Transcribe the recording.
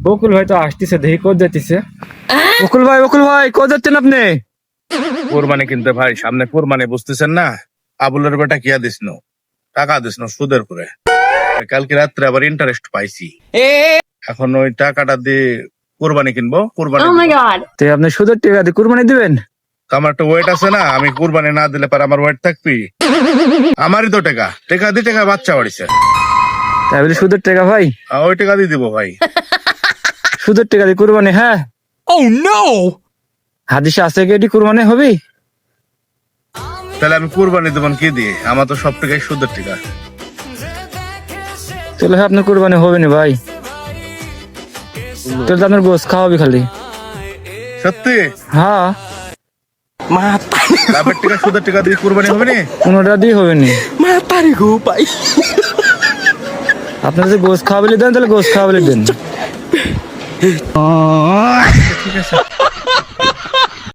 বকুল ভাই তো আসতেছে, দেখি কোথ যাইতেছে। বকুল ভাই কোথ যাচ্ছেন আপনি? কোরবানি কিনতে ভাই, সামনে কোরবানি বুঝতেছেন না। আবুলের বেটা কিয়া দিস নো, টাকা দিস নো সুদের করে। কালকে রাত্রে আবার ইন্টারেস্ট পাইছি, এখন ওই টাকাটা দিয়ে কোরবানি কিনবো। কোরবানি দিব। তে আপনি সুদের টাকা দিয়ে কুরবানি দিবেন? তো আমার তো ওয়েট আছে না, আমি কোরবানি না দিলে পর আমার ওয়েট থাকবি। আমারই তো টাকা, টাকা দিয়ে টাকা বাচ্চা বাড়িছে। তাই বলে সুদের টাকা ভাই? ওই টাকা দিয়ে দিব ভাই। সুদের টাকা দিয়ে কুরবানি? হ্যাঁ। হাদিসে আছে কি এটি কুরবানি হবে? তাহলে আমি কোরবানি দেবেন কি দিয়ে? আমার তো সব টাকাই সুদের টাকা। তাহলে আপনার কুরবানি হবে না ভাই, তাহলে তো আপনার গোস খাওয়াবি খালি। সত্যি? হ্যাঁ। লাভের টাকা সুদের টাকা দিয়ে কোরবানি হবে না? কোনোটা দিয়ে হবে না। আপনার যদি গোস খাওয়াবলি দেন তাহলে গোস খাওয়াবলি দেন। ঠিক আছে।